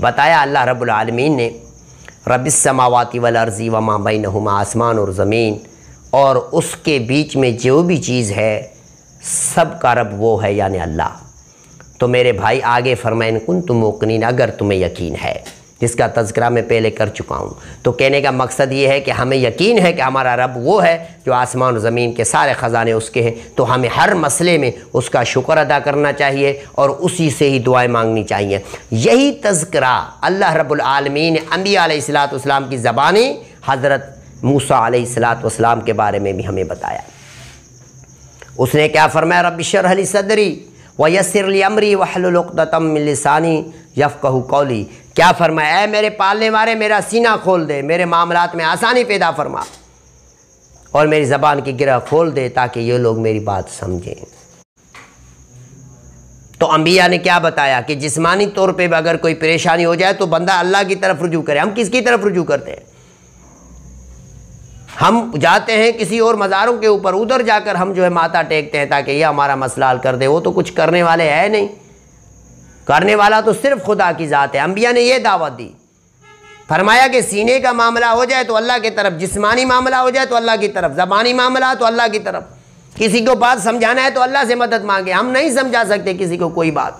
बताया अल्लाह रब्बुल आलमीन ने, रब्बिस समावाति वल अर्ज़ि व मा बैनहुमा, आसमान और ज़मीन और उसके बीच में जो भी चीज़ है सब का रब वो है, यानी अल्लाह। तो मेरे भाई आगे फरमाइन कुन्तुम मुक़िनीन, अगर तुम्हें यकीन है, जिसका तज़किरा मैं पहले कर चुका हूँ। तो कहने का मकसद ये है कि हमें यकीन है कि हमारा रब वो है जो आसमान और ज़मीन के सारे ख़जाने उसके हैं। तो हमें हर मसले में उसका शुक्र अदा करना चाहिए और उसी से ही दुआएं मांगनी चाहिए। यही तज़किरा अल्लाह रब्बुल आलमीन ने अंबिया अलैहिस्सलाम की ज़बानी हज़रत मूसा अलैहिस्सलाम के बारे में भी हमें बताया। उसने क्या फरमाया, रब्बि इश्रह ली सदरी व यस्सिर ली अमरी वहलुल उक़दतम मिन लिसानी यफ़क़हू क़ौली। क्या फरमाया, मेरे पालने वाले मेरा सीना खोल दे, मेरे मामलात में आसानी पैदा फरमा और मेरी ज़बान की गिरह खोल दे ताकि ये लोग मेरी बात समझें। तो अंबिया ने क्या बताया कि जिस्मानी तौर पे अगर कोई परेशानी हो जाए तो बंदा अल्लाह की तरफ रुजू करे। हम किसकी तरफ रुजू करते हैं? हम जाते हैं किसी और मज़ारों के ऊपर, उधर जाकर हम जो है माथा टेकते हैं ताकि ये हमारा मसला हल कर दे। वो तो कुछ करने वाले है नहीं, करने वाला तो सिर्फ खुदा की ज़ात है। अंबिया ने ये दावत दी, फरमाया कि सीने का मामला हो जाए तो अल्लाह की तरफ, जिस्मानी मामला हो जाए तो अल्लाह की तरफ, ज़बानी मामला तो अल्लाह की तरफ। किसी को बात समझाना है तो अल्लाह से मदद मांगे। हम नहीं समझा सकते किसी को कोई बात,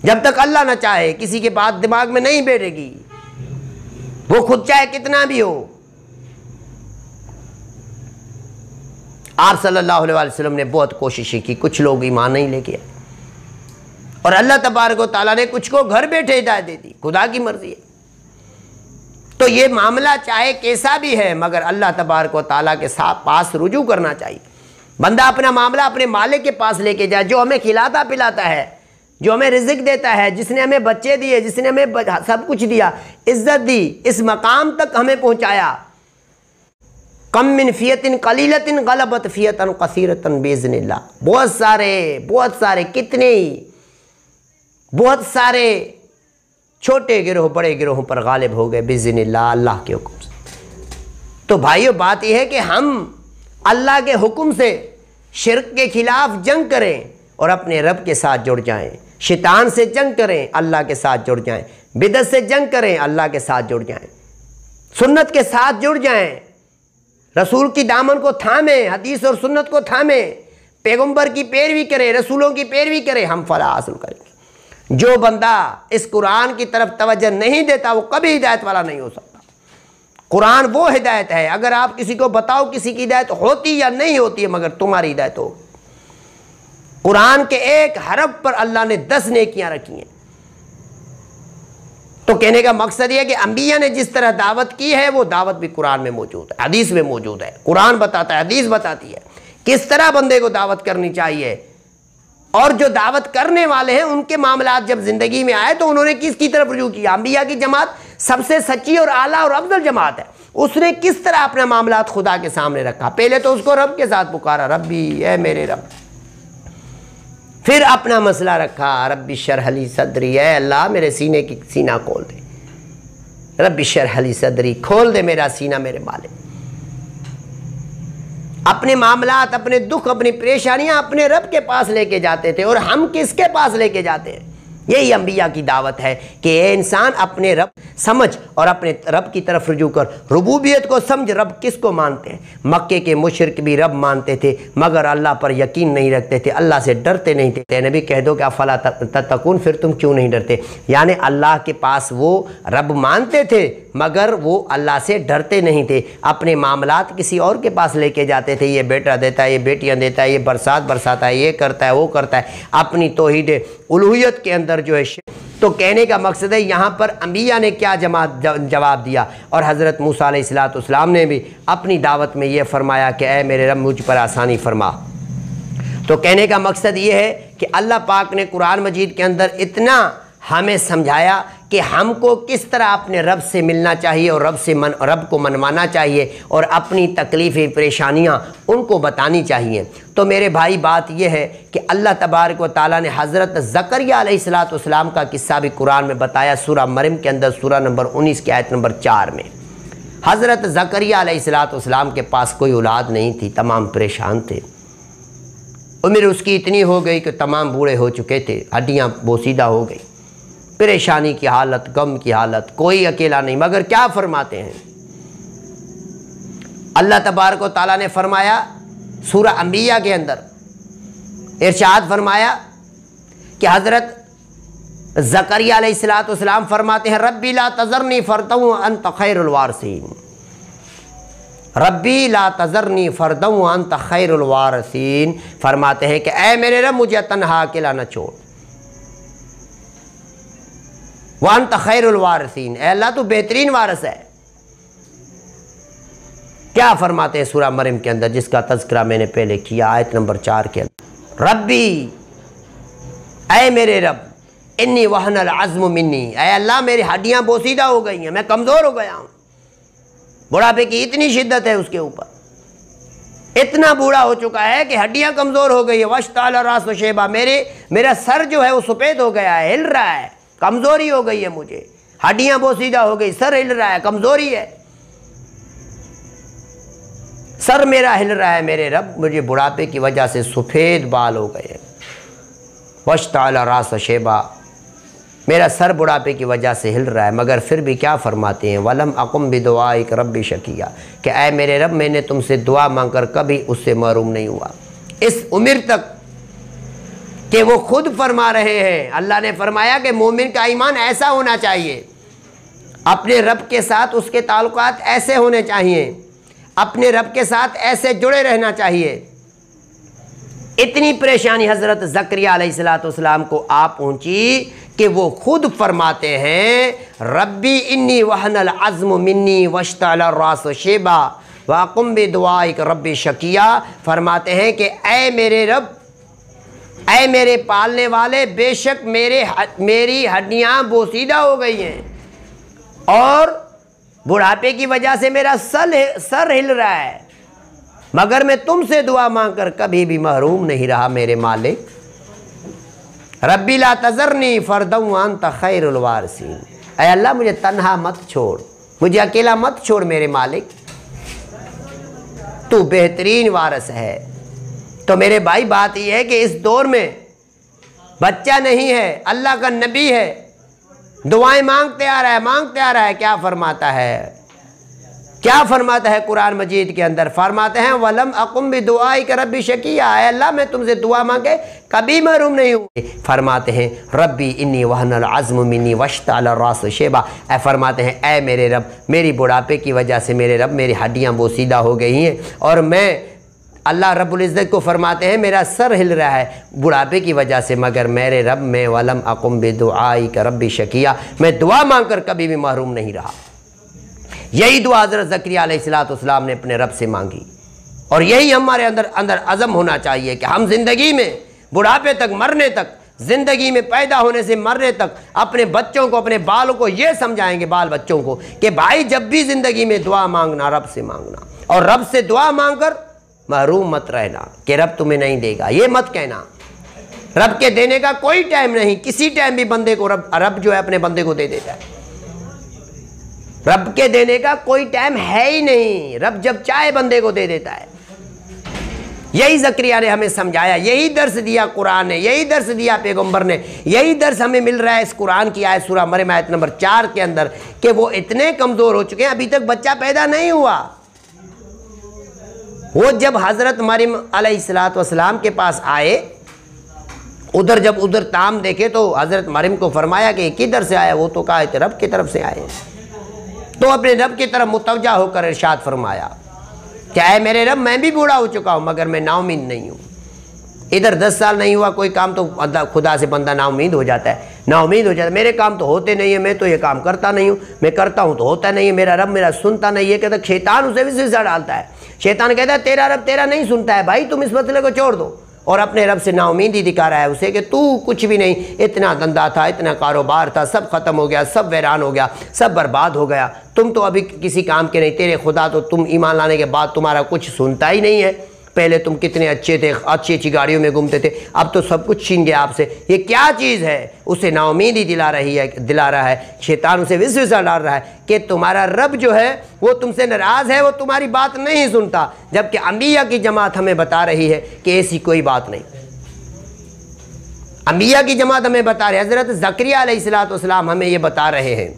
जब तक अल्लाह ना चाहे। किसी की बात दिमाग में नहीं बैठेगी, वो खुद चाहे कितना भी हो। आप सल्लल्लाहु अलैहि वसल्लम ने बहुत कोशिशें की, कुछ लोग ईमान नहीं लेके आए और अल्लाह तबारक व तआला ने कुछ को घर बैठे हिदायत दे दी। खुदा की मर्जी है। तो ये मामला चाहे कैसा भी है, मगर अल्लाह तबारक व तआला के साथ पास रुजू करना चाहिए। बंदा अपना मामला अपने मालिक के पास लेके जाए, जो हमें खिलाता पिलाता है, जो हमें रिज़्क़ देता है, जिसने हमें बच्चे दिए, जिसने हमें सब कुछ दिया, इज्जत दी, इस मकाम तक हमें पहुँचाया। कम मिन फ़ियतिन क़लीलतिन ग़लबत फ़ियतन कसीरतन बिइज़्निल्लाह। बहुत सारे कितने ही बहुत सारे छोटे गिरोह बड़े गिरोहों पर गालिब हो गए बिइज़्निल्लाह, अल्लाह के हुक्म से। तो भाइयों, बात यह है कि हम अल्लाह के हुक्म से शिर्क के खिलाफ जंग करें और अपने रब के साथ जुड़ जाएं। शैतान से जंग करें, अल्लाह के साथ जुड़ जाएं। बिदअत से जंग करें, अल्लाह के साथ जुड़ जाएं। सुन्नत के साथ जुड़ जाएं। रसूल की दामन को थामे, हदीस और सुन्नत को थामे, पैगंबर की पैरवी करें, रसूलों की पैरवी करें, हम फलाह हासिल करेंगे। जो बंदा इस कुरान की तरफ तवज्जो नहीं देता वो कभी हिदायत वाला नहीं हो सकता। कुरान वो हिदायत है, अगर आप किसी को बताओ किसी की हिदायत होती या नहीं होती है, मगर तुम्हारी हिदायत हो। कुरान के एक हरफ पर अल्लाह ने 10 नेकियां रखी हैं। तो कहने का मकसद यह है कि अंबिया ने जिस तरह दावत की है वो दावत भी कुरान में मौजूद है, हदीस में मौजूद है। कुरान बताता है, हदीस बताती है किस तरह बंदे को दावत करनी चाहिए। और जो दावत करने वाले हैं उनके मामलात जब जिंदगी में आए तो उन्होंने किसकी तरफ रुजू किया? अंबिया की जमात सबसे सच्ची और आला और अफजल जमात है। उसने किस तरह अपना मामलात खुदा के सामने रखा? पहले तो उसको रब के साथ पुकारा, रब्बी, ए मेरे रब। फिर अपना मसला रखा, रब्बि इश्रह ली सदरी, ए अल्लाह मेरे सीने की सीना खोल दे। रब्बि इश्रह ली सदरी, खोल दे मेरा सीना मेरे मालिक। अपने मामलात, अपने दुख, अपनी परेशानियां अपने रब के पास लेके जाते थे। और हम किसके पास लेके जाते हैं? यही अंबिया की दावत है कि ये इंसान अपने रब समझ और अपने रब की तरफ रुजू कर। रुबूबियत को समझ, रब किसको मानते हैं। मक्के के मुशरिक भी रब मानते थे मगर अल्लाह पर यकीन नहीं रखते थे, अल्लाह से डरते नहीं थे। नबी कह दो कि अफला तत्तकून, फिर तुम क्यों नहीं डरते? यानी अल्लाह के पास वो रब मानते थे मगर वो अल्लाह से डरते नहीं थे। अपने मामलात किसी और के पास लेके जाते थे, ये बेटा देता है, ये बेटियां देता है, ये बरसात बरसाता है, ये करता है, वो करता है। अपनी तौहीद उलूहियत के अंदर जो है। तो कहने का मकसद है यहाँ पर अंबिया ने क्या जवाब दिया और हज़रत मूसा अलैहिस्सलाम ने भी अपनी दावत में ये फरमाया कि ऐ मेरे रब मुझ पर आसानी फरमा। तो कहने का मकसद ये है कि अल्लाह पाक ने कुरान मजीद के अंदर इतना हमें समझाया कि हमको किस तरह अपने रब से मिलना चाहिए और रब को मनवाना चाहिए और अपनी तकलीफ़ें परेशानियां उनको बतानी चाहिए। तो मेरे भाई बात यह है कि अल्लाह तबारक व तआला ने हज़रत ज़करिया अलैहिस्सलाम का किस्सा भी कुरान में बताया, सूरह मरियम के अंदर सूरह नंबर 19 की आयत नंबर 4 में। हज़रत ज़करिया अलैहिस्सलाम के पास कोई औलाद नहीं थी, तमाम परेशान थे। उम्र उसकी इतनी हो गई कि तमाम बूढ़े हो चुके थे, हड्डियाँ बोसीदा हो गई, परेशानी की हालत, गम की हालत, कोई अकेला नहीं। मगर क्या फरमाते हैं अल्लाह तबारक व तआला ने फरमाया सूरह अंबिया के अंदर इरशाद फरमाया कि हज़रत ज़करिया अलैहिस्सलाम फरमाते हैं रब्बी ला तज़रनी फ़र्दन व अंत खैरुल वारिसीन, रब्बी ला तज़रनी फ़र्दन व अंत खैरुल वारिसीन। फरमाते हैं कि ऐ मेरे रब मुझे तन्हा अकेला न छोड़, व अंत खैरुल वारिसीन, ऐ अल्लाह तू बेहतरीन वारिस है। क्या फरमाते हैं सूरह मरियम के अंदर, जिसका तज़किरा मैंने पहले किया, आयत नंबर 4 के अंदर, रब्बी ऐ मेरे रब इन्नी वहनल अज़्म मिन्नी, ऐ अल्लाह मेरी हड्डियाँ बोसीदा हो गई हैं, मैं कमज़ोर हो गया हूँ। बुढ़ापे की इतनी शिद्दत है उसके ऊपर, इतना बूढ़ा हो चुका है कि हड्डियाँ कमज़ोर हो गई है। वश्ताल रास शेबा, मेरा सर जो है वो सफ़ेद हो गया है, हिल रहा है, कमज़ोरी हो गई है, मुझे हड्डियाँ बोसीदा हो गई, सर हिल रहा है, कमज़ोरी है, सर मेरा हिल रहा है मेरे रब, मुझे बुढ़ापे की वजह से सफ़ेद बाल हो गए। वश्ताल रास शेबा, मेरा सर बुढ़ापे की वजह से हिल रहा है। मगर फिर भी क्या फरमाते हैं, वलम अकुम बिदुआइक रब्बी शकिया, कि ऐ मेरे रब मैंने तुमसे दुआ मांगकर कभी उससे महरूम नहीं हुआ। इस उम्र तक कि वो खुद फरमा रहे हैं, अल्लाह ने फरमाया कि मोमिन का ईमान ऐसा होना चाहिए, अपने रब के साथ उसके ताल्लुकात ऐसे होने चाहिए, अपने रब के साथ ऐसे जुड़े रहना चाहिए। इतनी परेशानी हज़रत ज़करिया अलैहिस्सलाम को आ पहुँची कि वो खुद फरमाते हैं रब्बी इन्नी वहनल अज़्म मिन्नी वश्तअल रास शेबा वक़ुम बिदुआइक रब्बी शकिया। फरमाते हैं कि ऐ मेरे रब, ऐ मेरे पालने वाले, बेशक मेरी हड्डियाँ बोसीदा हो गई हैं और बुढ़ापे की वजह से मेरा सर हिल रहा है, मगर मैं तुमसे दुआ मांगकर कभी भी महरूम नहीं रहा मेरे मालिक। रब्बी ला तज़रनी फ़र्दन व अंत खैरुल वारिसीन, ऐ अल्लाह मुझे तन्हा मत छोड़, मुझे अकेला मत छोड़ मेरे मालिक, तू बेहतरीन वारिस है। तो मेरे भाई बात यह है कि इस दौर में बच्चा नहीं है, अल्लाह का नबी है, दुआएं मांगते आ रहा है। क्या फरमाता है, क्या फरमाता है कुरान मजीद के अंदर, फरमाते हैं वलम अकुम बिदुआइक रब्बी शकिया, ऐ अल्लाह मैं तुमसे दुआ मांगे कभी महरूम नहीं हूँ। फरमाते हैं रब्बी इन्नी वहनल अज़्म मिन्नी वश्तअल रास शेबा, ऐ फरमाते हैं ऐ मेरे रब, मेरी बुढ़ापे की वजह से मेरे रब मेरी हड्डियाँ बोसीदा हो गई हैं और मैं, अल्लाह रब्बुल इज़्ज़त को फरमाते हैं मेरा सर हिल रहा है बुढ़ापे की वजह से, मगर मेरे रब मैं वलम अकुम बिदुआइक रब्बी शकिया, मैं दुआ मांगकर कभी भी महरूम नहीं रहा। यही दुआ हज़रत ज़करिया अलैहिस्सलाम ने अपने रब से मांगी और यही हमारे अंदर अज़म होना चाहिए कि हम ज़िंदगी में बुढ़ापे तक, मरने तक, ज़िंदगी में पैदा होने से मरने तक अपने बच्चों को, अपने बालों को ये समझाएंगे, बाल बच्चों को, कि भाई जब भी ज़िंदगी में दुआ मांगना रब से मांगना, और रब से दुआ मांगकर महरूम मत रहना कि रब तुम्हें नहीं देगा, ये मत कहना। रब के देने का कोई टाइम नहीं, किसी टाइम भी बंदे को रब जो है अपने बंदे को दे देता है। रब के देने का कोई टाइम है ही नहीं, रब जब चाहे बंदे को दे देता है। यही ज़करिया ने हमें समझाया, यही दर्स दिया कुरान ने, यही दर्स दिया पैगंबर ने, यही दर्स हमें मिल रहा है इस कुरान की आयत सूरह मरियम आयत नंबर 4 के अंदर कि वो इतने कमज़ोर हो चुके हैं, अभी तक बच्चा पैदा नहीं हुआ। वो जब हज़रत मरियम अलैहिस्सलाम के पास आए, जब उधर ताम देखे तो हज़रत मरियम को फरमाया कि किधर से आया, वो तो कहा रब की तरफ से आए। तो अपने रब की तरफ मुतवज्जा होकर इरशाद फरमाया क्या है मेरे रब, मैं भी बूढ़ा हो चुका हूँ मगर मैं नाउमीद नहीं हूँ। इधर 10 साल नहीं हुआ कोई काम तो खुदा से बंदा नाउमीद हो जाता है, नाउमीद हो जाता है, मेरे काम तो होते नहीं है, मैं तो ये काम करता नहीं हूँ, मैं करता हूँ तो होता नहीं है, मेरा रब मेरा सुनता नहीं है। कहता शैतान उसे विसवसा डालता है, शैतान कहता है तेरा रब तेरा नहीं सुनता है, भाई तुम इस मसले को छोड़ दो, और अपने रब से नाउमीदी दिखा रहा है उसे कि तू कुछ भी नहीं, इतना धंधा था, इतना कारोबार था, सब ख़त्म हो गया, सब वीरान हो गया, सब बर्बाद हो गया, तुम तो अभी किसी काम के नहीं, तेरे खुदा तो तुम ईमान लाने के बाद तुम्हारा कुछ सुनता ही नहीं है। पहले तुम कितने अच्छे थे, अच्छी अच्छी गाड़ियों में घूमते थे, अब तो सब कुछ छीन गया आपसे, ये क्या चीज़ है? उसे नाउमीदी दिला रहा है, शैतान उसे विश्वास डाल रहा है कि तुम्हारा रब जो है वो तुमसे नाराज़ है, वो तुम्हारी बात नहीं सुनता। जबकि अंबिया की जमात हमें बता रही है कि ऐसी कोई बात नहीं। अंबिया की जमात हमें बता रही है, हज़रत ज़करिया अलैहिस्सलाम हमें ये बता रहे हैं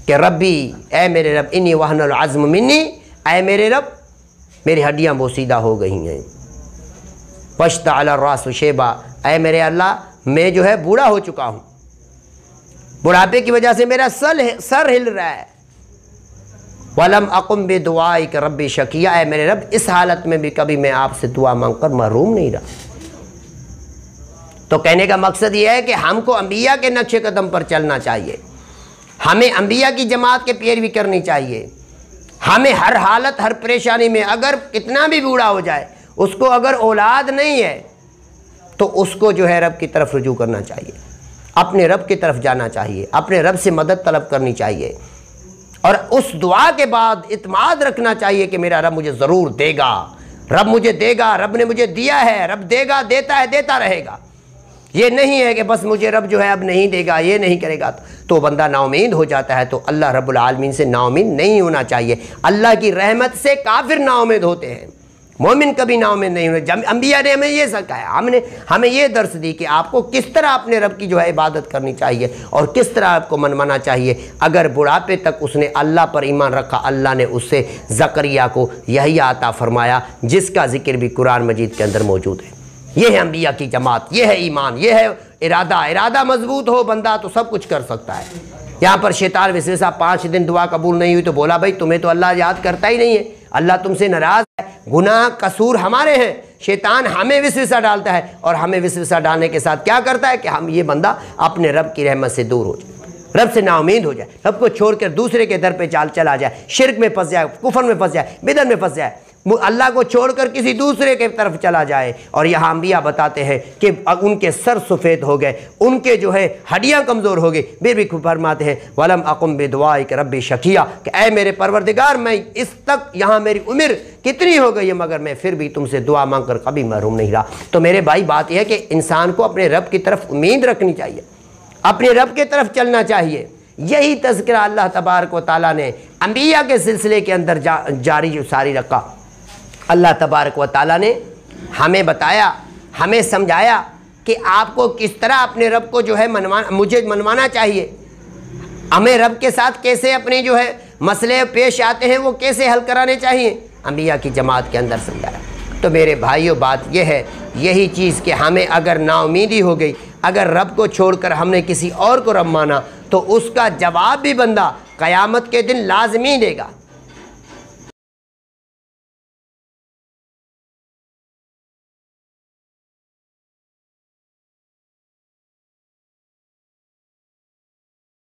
कि रब्बी, ए मेरे रब, इन्नी वहनल अज़्म मिन्नी, ए मेरे रब मेरी हड्डियाँ बोसीदा हो गई हैं, पश्ता अला रासु शेबा, ऐ मेरे अल्लाह मैं जो है बूढ़ा हो चुका हूँ, बुढ़ापे की वजह से मेरा सर हिल रहा है। वलम अकुम बे दुआई के रब्बी शकिया, ऐ मेरे रब इस हालत में भी कभी मैं आपसे दुआ मांगकर महरूम नहीं रहा। तो कहने का मकसद यह है कि हमको अंबिया के नक्शे कदम पर चलना चाहिए, हमें अंबिया की जमात के पैरवी करनी चाहिए। हमें हर हालत, हर परेशानी में, अगर कितना भी बूढ़ा हो जाए, उसको अगर औलाद नहीं है तो उसको जो है रब की तरफ रुजू करना चाहिए, अपने रब की तरफ जाना चाहिए, अपने रब से मदद तलब करनी चाहिए, और उस दुआ के बाद इत्माद रखना चाहिए कि मेरा रब मुझे ज़रूर देगा, रब मुझे देगा, रब ने मुझे दिया है, रब देगा, देता है, देता रहेगा। ये नहीं है कि बस मुझे रब जो है अब नहीं देगा, ये नहीं करेगा, तो बंदा नाउमीद हो जाता है। तो अल्लाह रब्बुल आलमीन से नाउमीद नहीं होना चाहिए। अल्लाह की रहमत से काफिर नाउमीद होते हैं, मोमिन कभी नाउमीद नहीं होते। अंबिया ने हमें ये सिखाया, हमें ये दर्स दी कि आपको किस तरह अपने रब की जो है इबादत करनी चाहिए और किस तरह आपको मनमाना चाहिए। अगर बुढ़ापे तक उसने अल्लाह पर ईमान रखा, अल्लाह ने उससे ज़करिया को यही अता फरमाया जिसका जिक्र भी कुरान मजीद के अंदर मौजूद है। ये है अंबिया की जमात, ये है ईमान, ये है इरादा मजबूत हो बंदा तो सब कुछ कर सकता है। यहाँ पर शैतान विशेषा 5 दिन दुआ कबूल नहीं हुई तो बोला भाई तुम्हें तो अल्लाह याद करता ही नहीं है, अल्लाह तुमसे नाराज़ है, गुनाह कसूर हमारे हैं। शैतान हमें विशेषा डालता है और हमें विशेषा डालने के साथ क्या करता है कि हम ये बंदा अपने रब की रहमत से दूर हो जाए, रब से नाउमीद हो जाए, रब को छोड़कर दूसरे के दर पे चला जाए, शिर्क में फंस जाए, कुफर में फंस जाए, बिदअत में फंस जाए, अल्लाह को छोड़कर किसी दूसरे के तरफ चला जाए। और यहाँ अंबिया बताते हैं कि उनके सर सफ़ेद हो गए, उनके जो है हड्डियाँ कमज़ोर हो गई, फिर भी फरमाते हैं वलम अकुम बिदुआई के रब्बी शकिया, कि ऐ मेरे परवरदिगार मैं इस तक यहाँ मेरी उम्र कितनी हो गई है मगर मैं फिर भी तुमसे दुआ मांग कर कभी महरूम नहीं रहा। तो मेरे भाई बात यह है कि इंसान को अपने रब की तरफ उम्मीद रखनी चाहिए, अपने रब की तरफ चलना चाहिए। यही तज़किरा अल्लाह तबारक व तआला ने अंबिया के सिलसिले के अंदर जारी सारी रखा। अल्लाह तबारक व तआला ने हमें बताया, हमें समझाया कि आपको किस तरह अपने रब को जो है मुझे मनवाना चाहिए, हमें रब के साथ कैसे अपने जो है मसले पेश आते हैं वो कैसे हल कराने चाहिए, अंबिया की जमात के अंदर समझाया। तो मेरे भाइयों बात यह है, यही चीज़ कि हमें अगर नाउमीदी हो गई, अगर रब को छोड़कर हमने किसी और को रब माना तो उसका जवाब भी बंदा क़यामत के दिन लाजमी देगा।